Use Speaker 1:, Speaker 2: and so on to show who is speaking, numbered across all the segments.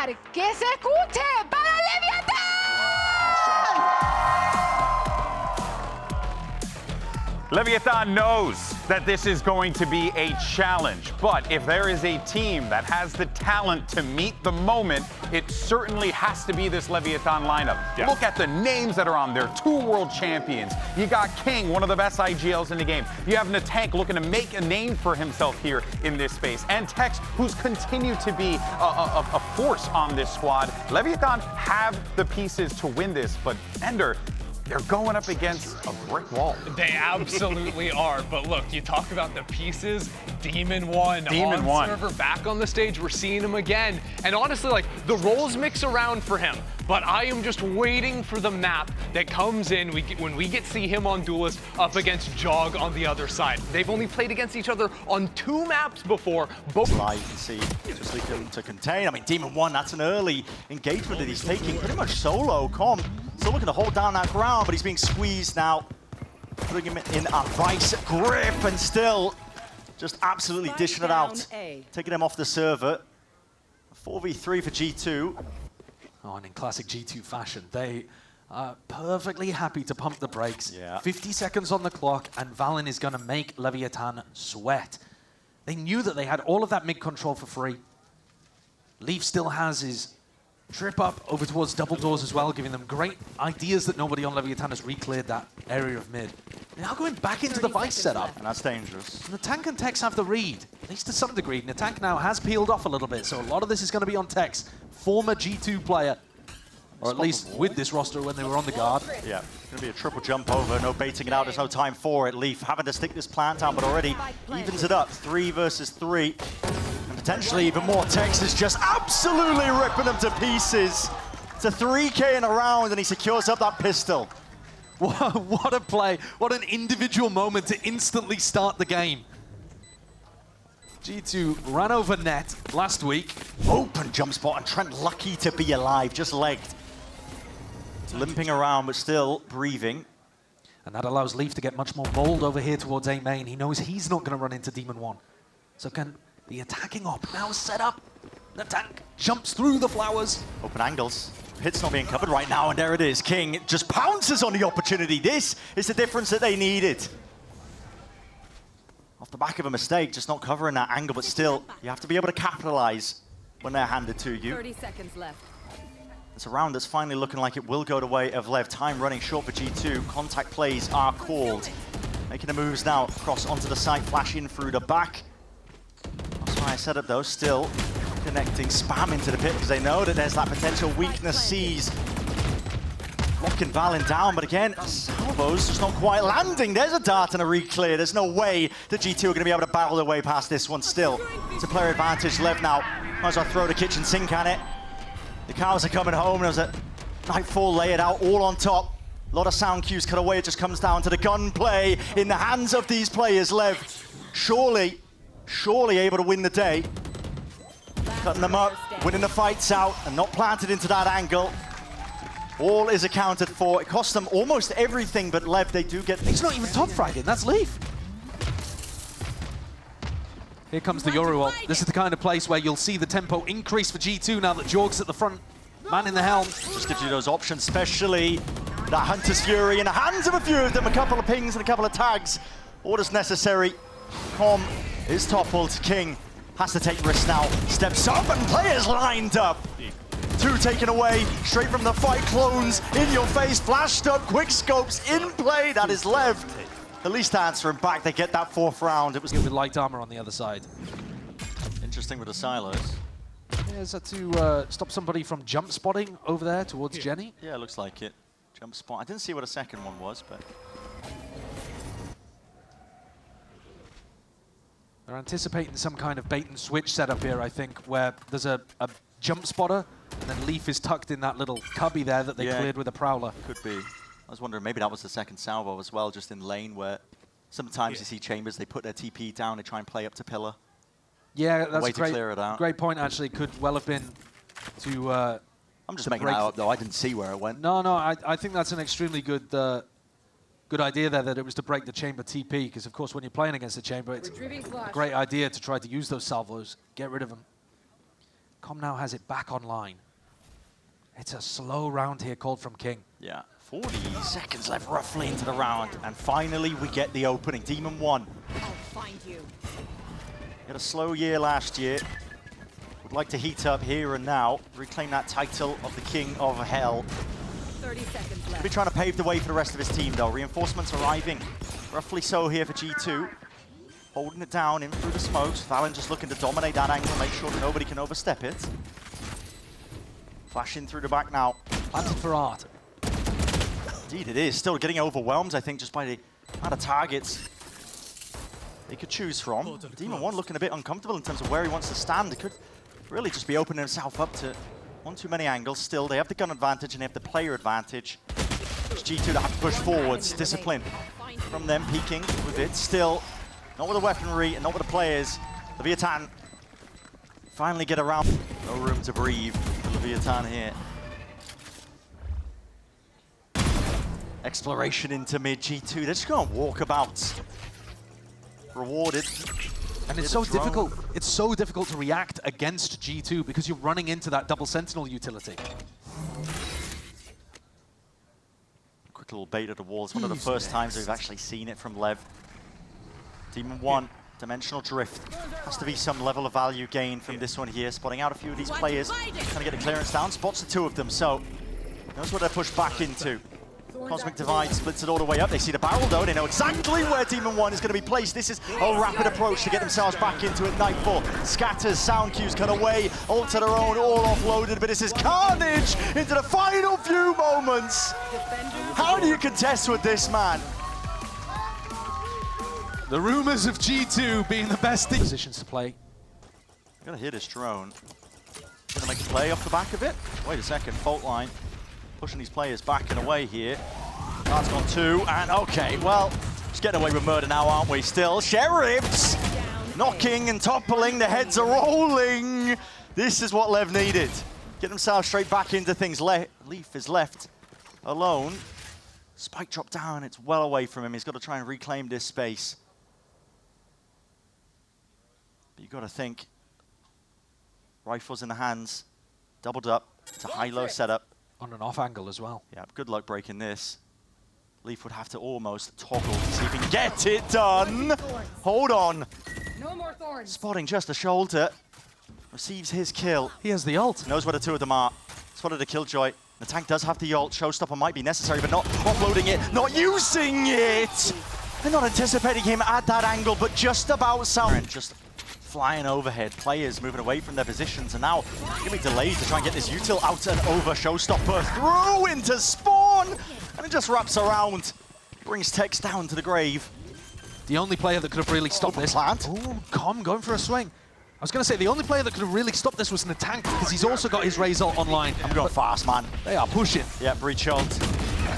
Speaker 1: gritar que se escuche para Leviatán.
Speaker 2: Leviatan knows that this is going to be a challenge, but if there is a team that has the talent to meet the moment, it certainly has to be this Leviatan lineup. Yeah. Look at the names that are on there. 2 world champions. You got King, one of the best IGLs in the game. You have Natank looking to make a name for himself here in this space. And Tex, who's continued to be a force on this squad. Leviatan have the pieces to win this, but Ender, they're going up against a brick wall.
Speaker 3: They absolutely are. But look, you talk about the pieces. Demon on server, back on the stage. We're seeing him again. And honestly, like, the roles mix around for him. But I am just waiting for the map that comes in when we get to see him on Duelist up against Jog on the other side. They've only played against each other on 2 maps before. Both
Speaker 4: you can see, just looking to contain. I mean, Demon 1, that's an early engagement that he's taking pretty much solo. Com still looking to hold down that ground, but he's being squeezed now. Putting him in a vice grip and still just absolutely dishing it out. Taking him off the server. 4v3 for G2.
Speaker 5: Oh, and in classic G2 fashion, they are perfectly happy to pump the brakes.
Speaker 4: Yeah.
Speaker 5: 50 seconds on the clock, and Valen is going to make Leviatan sweat. They knew that they had all of that mid control for free. Leaf still has his trip up over towards double doors as well, giving them great ideas that nobody on Leviatan has re-cleared that area of mid. Now going back into the Vice setup.
Speaker 4: And that's dangerous.
Speaker 5: Natank and Tex have the read, at least to some degree. Natank now has peeled off a little bit, so a lot of this is going to be on Tex, former G2 player. Or at least with this roster when they were on the guard.
Speaker 4: Yeah, going to be a triple jump over, no baiting it out, there's no time for it. Leaf having to stick this plant down, but already evens it up, 3 versus 3. And potentially even more. Tex is just absolutely ripping them to pieces. It's a 3K in a round, and he secures up that pistol.
Speaker 5: What a play. What an individual moment to instantly start the game. G2 ran over net last week.
Speaker 4: Open jump spot, and Trent lucky to be alive, just legged. Limping around, but still breathing.
Speaker 5: And that allows Leaf to get much more bold over here towards A main. He knows he's not going to run into Demon 1. So can the attacking op now set up? The tank jumps through the flowers.
Speaker 4: Open angles. Hit's not being covered right now, and there it is. King just pounces on the opportunity. This is the difference that they needed. Off the back of a mistake, just not covering that angle, but still, you have to be able to capitalize when they're handed to you.
Speaker 1: 30 seconds left.
Speaker 4: It's a round that's finally looking like it will go the way of Lev. Time running short for G2. Contact plays are called. Making the moves now across onto the site, flash in through the back. That's why I set up though, still connecting spam into the pit because they know that there's that potential weakness sees. Locking Valen down, but again, salvos just not quite landing. There's a dart and a re-clear. There's no way that G2 are going to be able to battle their way past this one still. It's a player advantage. Lev now might as well throw the kitchen sink at it. The cows are coming home. There's a Nightfall layered out all on top. A lot of sound cues cut away. It just comes down to the gunplay in the hands of these players. Lev, surely able to win the day. Cutting them up, winning the fights out, and not planted into that angle. All is accounted for. It cost them almost everything, but Lev, they do get...
Speaker 5: He's not even top fragging, that's Leaf. Here comes the Yoru. This is the kind of place where you'll see the tempo increase for G2 now that Jorg's at the front, man in the helm.
Speaker 4: Just gives you those options, especially that Hunter's Fury in the hands of a few of them. A couple of pings and a couple of tags. Orders necessary. Com is toppled. King has to take risks now. Steps up and players lined up. 2 taken away, straight from the fight. Clones in your face, flashed up, quick scopes in play. That is Lev. At least answering back, they get that 4th round. It was
Speaker 5: with light armor on the other side.
Speaker 4: Interesting with the silos.
Speaker 5: Yeah, is that to stop somebody from jump spotting over there towards Jenny?
Speaker 4: Yeah, it looks like it. Jump spot. I didn't see what a second one was, but...
Speaker 5: They're anticipating some kind of bait and switch setup here, I think, where there's a jump spotter, and then Leaf is tucked in that little cubby there that they cleared with a Prowler.
Speaker 4: Could be. I was wondering, maybe that was the second salvo as well, just in lane, where sometimes you see Chambers, they put their TP down, they try and play up to pillar.
Speaker 5: Yeah, that's
Speaker 4: a
Speaker 5: great point, actually. Could well have been to
Speaker 4: I'm just making that up, though. I didn't see where it went.
Speaker 5: No, I think that's an extremely good good idea there, that it was to break the chamber TP, because, of course, when you're playing against the chamber, it's a great idea to try to use those salvos, get rid of them. Com now has it back online. It's a slow round here called from King.
Speaker 4: Yeah, 40 seconds left roughly into the round. And finally, we get the opening. Demon 1.
Speaker 1: I'll find you.
Speaker 4: Had a slow year last year. Would like to heat up here and now. Reclaim that title of the King of Hell.
Speaker 1: 30 seconds
Speaker 4: He'll
Speaker 1: left.
Speaker 4: be trying to pave the way for the rest of his team, though. Reinforcements arriving. Roughly so here for G2. Holding it down in through the smokes. Valen just looking to dominate that angle and make sure that nobody can overstep it. Flashing through the back now.
Speaker 5: Planted for Art.
Speaker 4: Indeed it is. Still getting overwhelmed, I think, just by the amount of targets they could choose from. Demon 1 looking a bit uncomfortable in terms of where he wants to stand. It could really just be opening himself up to one too many angles. Still, they have the gun advantage and they have the player advantage. It's G2 that have to push forwards. Discipline from them, peeking with it. Still, not with the weaponry and not with the players. Leviatan finally get around. No room to breathe for Leviatan here. Exploration into mid. G2, they're just going walkabouts. Rewarded.
Speaker 5: And it's so difficult. It's so difficult to react against G2 because you're running into that double sentinel utility.
Speaker 4: Quick little bait at the wall. It's one of the first times we've actually seen it from Lev. Demon 1, dimensional drift. Has to be some level of value gain from this one here. Spotting out a few of these players. Trying to get the clearance down. Spots the two of them, so knows what they're pushed back into. Cosmic Divide splits it all the way up. They see the barrel though. They know exactly where Demon 1 is going to be placed. This is a rapid approach to get themselves back into it. Nightfall scatters, sound cues cut away, ult to their own, all offloaded. But this is carnage into the final few moments. How do you contest with this, man?
Speaker 5: The rumors of G2 being the best positions to play.
Speaker 4: Gonna hit his drone. Gonna make a play off the back of it. Wait a second, fault line. Pushing these players back and away here. That's gone 2, and okay, well, just getting away with murder now, aren't we? Still, Sheriffs knocking and toppling, the heads are rolling. This is what Lev needed. Get themselves straight back into things. Leaf is left alone. Spike dropped down, it's well away from him. He's got to try and reclaim this space. But you've got to think, rifles in the hands, doubled up, it's a high-low setup.
Speaker 5: On an off angle as well.
Speaker 4: Yeah, good luck breaking this. Leaf would have to almost toggle to see if he can get it done. Hold on.
Speaker 1: No more thorns.
Speaker 4: Spotting just a shoulder. Receives his kill.
Speaker 5: He has the ult.
Speaker 4: Knows where the two of them are. Spotted a Killjoy. The tank does have the ult. Showstopper might be necessary, but not offloading it. Not using it. They're not anticipating him at that angle, but just about sound. Just flying overhead, players moving away from their positions, and now going to be delayed to try and get this util out and over. Showstopper through into spawn, and it just wraps around, brings Tex down to the grave.
Speaker 5: The only player that could have really stopped this.
Speaker 4: Plant.
Speaker 5: Oh, Com going for a swing. I was going to say, the only player that could have really stopped this was in the tank because he's also got his Raze ult online.
Speaker 4: I'm going fast, man.
Speaker 5: They are pushing.
Speaker 4: Yeah, breach ult.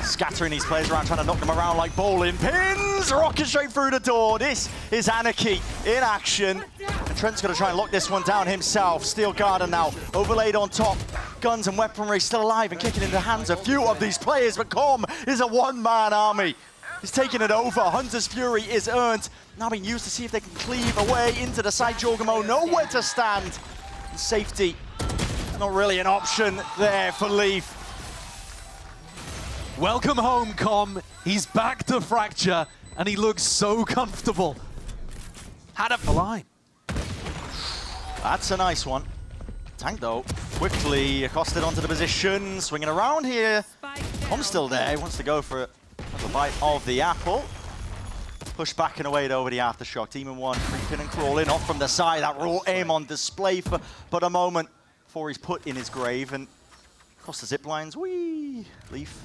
Speaker 4: Scattering these players around, trying to knock them around like bowling pins. Rocket straight through the door. This is Anarchy in action. And Trent's going to try and lock this one down himself. Steel Garden now overlaid on top. Guns and weaponry still alive and kicking in the hands of a few of these players. But Com is a one-man army. He's taking it over. Hunter's Fury is earned. Now being used to see if they can cleave away into the side. Jorgamo nowhere to stand. And safety is not really an option there for Leaf.
Speaker 5: Welcome home, Com. He's back to Fracture, and he looks so comfortable. Had a line.
Speaker 4: That's a nice one. Tank, though, quickly accosted onto the position. Swinging around here. Com's still there. He wants to go for a bite of the apple. Push back and away over the aftershock. Demon 1 creeping and crawling off from the side. That raw aim on display for but a moment before he's put in his grave. And across the zip lines, whee! Leaf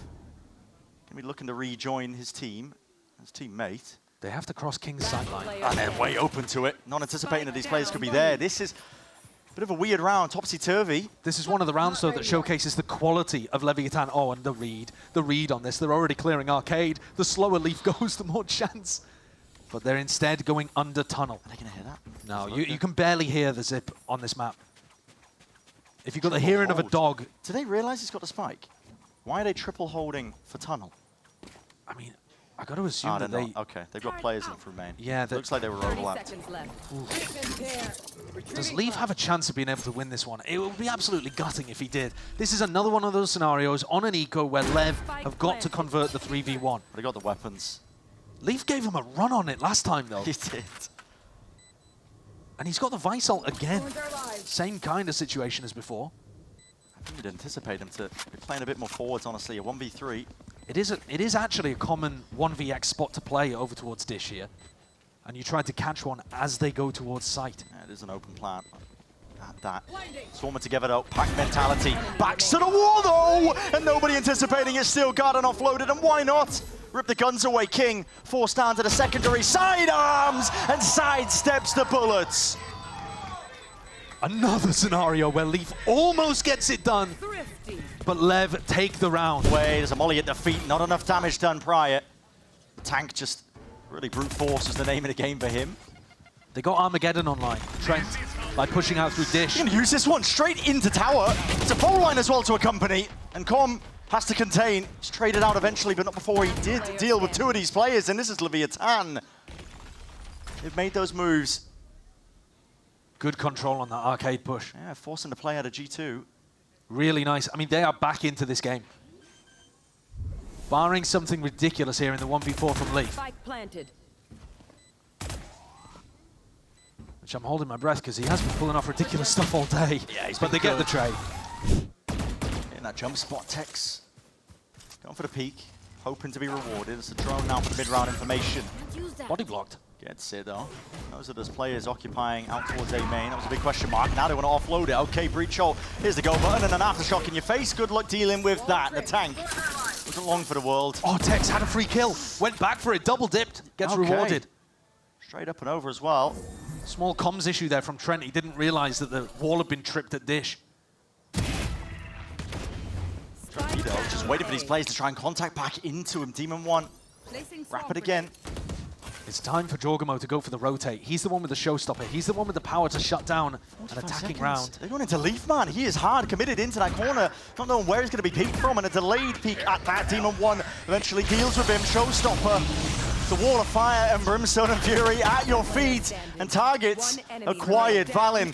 Speaker 4: going to be looking to rejoin his team, his teammate.
Speaker 5: They have to cross King's sideline.
Speaker 4: And they're way open to it. Not anticipating that these players could be there. This is a bit of a weird round, topsy-turvy.
Speaker 5: This is one of the rounds, though, that showcases the quality of Leviatan. Oh, and the read on this. They're already clearing Arcade. The slower Leaf goes, the more chance. But they're instead going under tunnel.
Speaker 4: Are they going to hear that?
Speaker 5: No, you can barely hear the zip on this map. If you've got the hearing of a dog...
Speaker 4: Do they realize he's got the spike? Why are they triple holding for tunnel?
Speaker 5: I mean, I got to assume that they...
Speaker 4: Okay, they've got players in through main.
Speaker 5: Yeah,
Speaker 4: looks like they were
Speaker 1: 30
Speaker 4: overlapped.
Speaker 1: seconds left.
Speaker 5: Does Leaf have a chance of being able to win this one? It would be absolutely gutting if he did. This is another one of those scenarios on an eco where Lev have got to convert the 3v1.
Speaker 4: But he got the weapons.
Speaker 5: Leaf gave him a run on it last time, though.
Speaker 4: He did.
Speaker 5: And he's got the Vice ult again. Same kind of situation as before.
Speaker 4: I think we'd anticipate him to be playing a bit more forwards, honestly. A 1v3.
Speaker 5: It is actually a common 1vx spot to play over towards Dish here. And you try to catch one as they go towards site.
Speaker 4: Yeah, it is an open plan. At that. Swarming together though, pack mentality. Backs to the wall though! And nobody anticipating it, still Garden offloaded, and why not? Rip the guns away, King forced down to the secondary, sidearms, and sidesteps the bullets.
Speaker 5: Another scenario where Leaf almost gets it done, but Lev take the round.
Speaker 4: Wait, there's a molly at the feet, not enough damage done prior. The tank just really brute force is the name of the game for him.
Speaker 5: They got Armageddon online, Trent, by pushing out through Dish.
Speaker 4: He's gonna use this one straight into tower. It's a full line as well to accompany, and Com has to contain. He's traded out eventually, but not before he did deal with two of these players, and this is Leviatan. They've made those moves.
Speaker 5: Good control on that arcade push.
Speaker 4: Yeah, forcing the play out of G2.
Speaker 5: Really nice. I mean, they are back into this game. Barring something ridiculous here in the 1v4 from Leaf.
Speaker 1: Spike planted.
Speaker 5: Which I'm holding my breath because he has been pulling off ridiculous stuff all day.
Speaker 4: Yeah, he's
Speaker 5: but they get the trade.
Speaker 4: In that jump spot, Tex going for the peak, hoping to be rewarded. It's a drone now for the mid-round information.
Speaker 5: Body blocked.
Speaker 4: Gets it though. Those are those players occupying out towards A main. That was a big question mark. Now they want to offload it. Okay, breach hole. Here's the go button and an aftershock in your face. Good luck dealing with that. The tank wasn't long for the world.
Speaker 5: Oh, Tex had a free kill. Went back for it, double dipped. Gets rewarded.
Speaker 4: Straight up and over as well.
Speaker 5: Small comms issue there from Trent. He didn't realize that the wall had been tripped at Dish.
Speaker 4: Just waiting for these players to try and contact back into him. Demon 1. Wrap it again.
Speaker 5: It's time for Jorgamo to go for the rotate. He's the one with the showstopper. He's the one with the power to shut down an attacking round.
Speaker 4: They're going into Leaf, man. He is hard committed into that corner. Not knowing where he's going to be peeked from, and a delayed peek at that. Demon 1 eventually deals with him. Showstopper. The wall of fire and brimstone and fury at your feet. And targets acquired. Valen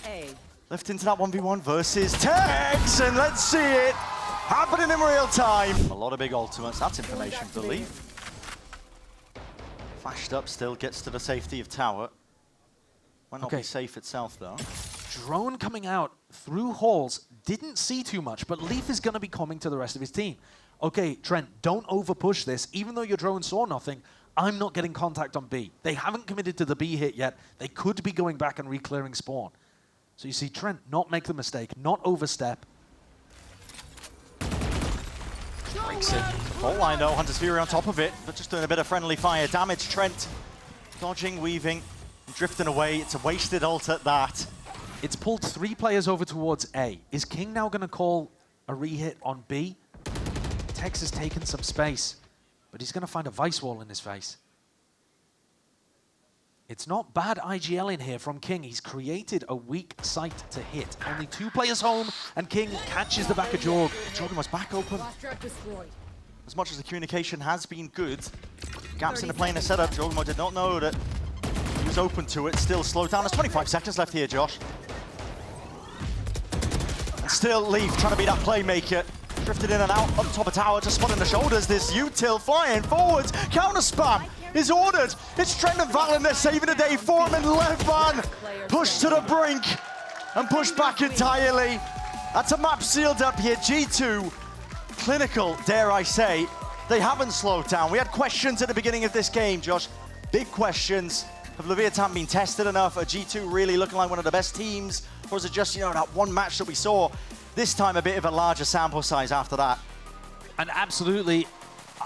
Speaker 4: left into that 1v1 versus Tex. And let's see it happening in real time. A lot of big ultimates. That's information for Leaf. Flashed up still, gets to the safety of tower. Might not be safe itself though.
Speaker 5: Drone coming out through halls, didn't see too much, but Leaf is going to be coming to the rest of his team. Okay, Trent, don't over-push this. Even though your drone saw nothing, I'm not getting contact on B. They haven't committed to the B hit yet. They could be going back and re-clearing spawn. So you see Trent not make the mistake, not overstep.
Speaker 4: Breaks it. Fault line though, Hunter's Fury on top of it, but just doing a bit of friendly fire damage. Trent dodging, weaving, drifting away. It's a wasted ult at that.
Speaker 5: It's pulled 3 players over towards A. Is King now going to call a re-hit on B? Tex has taken some space, but he's going to find a Vice Wall in his face. It's not bad IGL in here from King. He's created a weak site to hit. Only 2 players home, and King catches the back of Jorg.
Speaker 4: Jordan was back open. As much as the communication has been good, gaps in the planar setup, Jordan did not know that he was open to it. Still slowed down. There's 25 seconds left here, Josh. And still Leaf trying to be that playmaker. Drifted in and out, up top of tower, just spotting the shoulders. This util flying forwards. Counter spam is ordered. It's Trent and Valen, they're saving the day for him, and Levan pushed to the brink and pushed back entirely. That's a map sealed up here. G2, clinical, dare I say. They haven't slowed down. We had questions at the beginning of this game, Josh. Big questions. Have Leviatan been tested enough? Are G2 really looking like one of the best teams? Or is it just, that one match that we saw? This time a bit of a larger sample size after that.
Speaker 5: And absolutely,